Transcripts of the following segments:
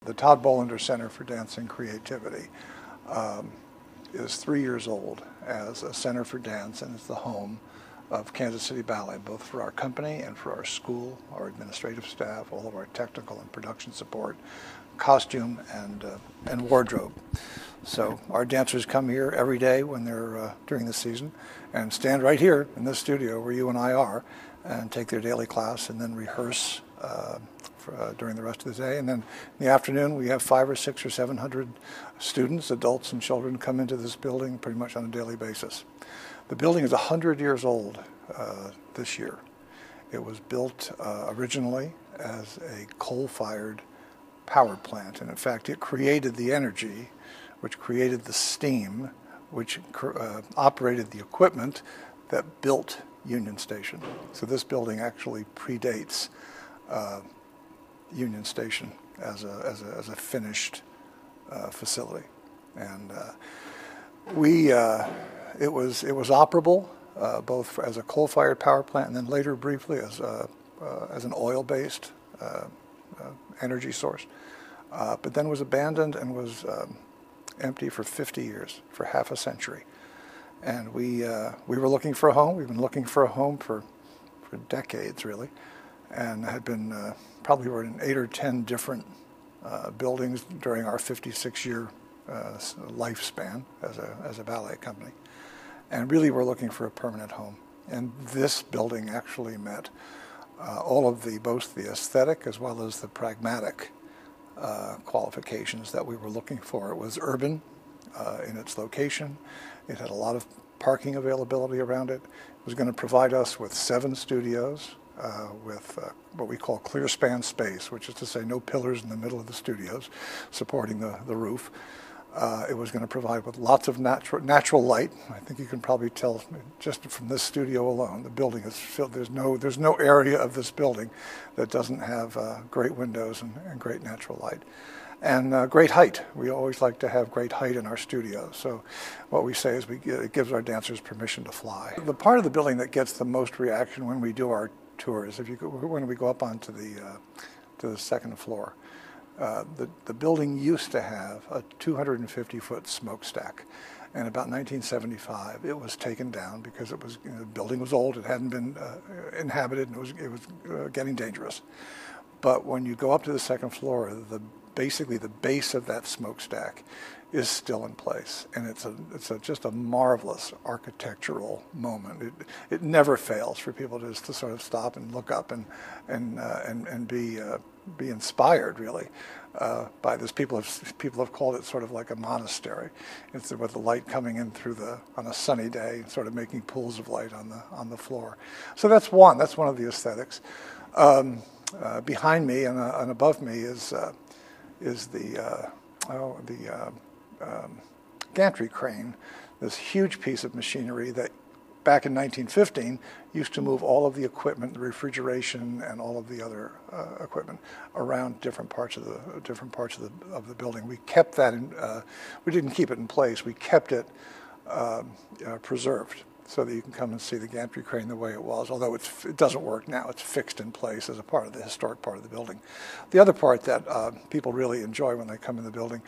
The Todd Bolender Center for Dance and Creativity is 3 years old as a center for dance, and it's the home of Kansas City Ballet, both for our company and for our school, our administrative staff, all of our technical and production support, costume, and wardrobe. So our dancers come here every day when they're during the season and stand right here in this studio where you and I are and take their daily class and then rehearse during the rest of the day. And then in the afternoon we have 500 or 600 or 700 students, adults and children come into this building pretty much on a daily basis. The building is 100 years old this year. It was built originally as a coal-fired power plant, and in fact it created the energy, which created the steam, which operated the equipment that built Union Station. So this building actually predates Union Station as a finished facility, and it was operable both as a coal-fired power plant and then later briefly as an oil-based energy source, but then was abandoned and was empty for 50 years, for half a century. And we were looking for a home. We've been looking for a home for decades, really, and had been probably were in 8 or 10 different buildings during our 56-year lifespan as a ballet company. And really we're looking for a permanent home. And this building actually met all of both the aesthetic as well as the pragmatic qualifications that we were looking for. It was urban in its location. It had a lot of parking availability around it. It was going to provide us with 7 studios with what we call clear span space, which is to say no pillars in the middle of the studios supporting the roof. It was going to provide with lots of natural light. I think you can probably tell just from this studio alone, the building is filled. There's no area of this building that doesn't have great windows and great natural light. And great height. We always like to have great height in our studios. So what we say is it gives our dancers permission to fly. The part of the building that gets the most reaction when we do our tours, when we go up onto the second floor, the building used to have a 250-foot smokestack, and about 1975 it was taken down because the building was old, it hadn't been inhabited, and it was getting dangerous. But when you go up to the second floor, basically the base of that smokestack is still in place, and it's just a marvelous architectural moment. It never fails for people to sort of stop and look up and be inspired, really, by this. People have called it sort of like a monastery. It's with the light coming in on a sunny day, sort of making pools of light on the floor. So that's one of the aesthetics. Behind me and above me is the gantry crane, this huge piece of machinery that back in 1915 used to move all of the equipment, the refrigeration and all of the other equipment around different parts of the building. We kept that we didn't keep it in place, we kept it preserved, so that you can come and see the gantry crane the way it was, although it doesn't work now. It's fixed in place as a part of the historic part of the building. The other part that people really enjoy when they come in the building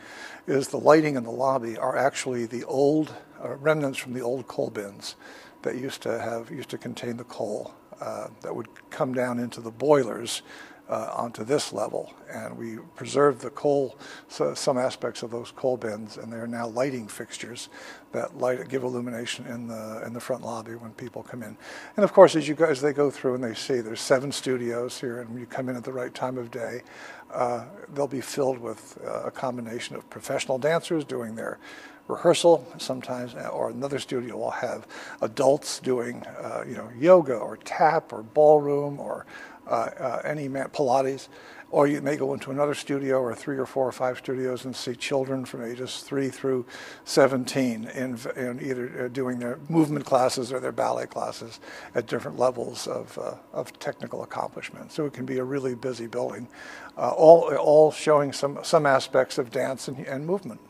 is the lighting in the lobby are actually the old remnants from the old coal bins that used to contain the coal that would come down into the boilers onto this level, and we preserved the coal, some aspects of those coal bins, and they are now lighting fixtures that give illumination in the front lobby when people come in. And of course, as they go through and they see there's 7 studios here, and when you come in at the right time of day, they'll be filled with a combination of professional dancers doing their rehearsal sometimes, or another studio will have adults doing yoga or tap or ballroom or any Pilates, or you may go into another studio or 3 or 4 or 5 studios and see children from ages 3 through 17 in either doing their movement classes or their ballet classes at different levels of technical accomplishment. So it can be a really busy building, all showing some aspects of dance and movement.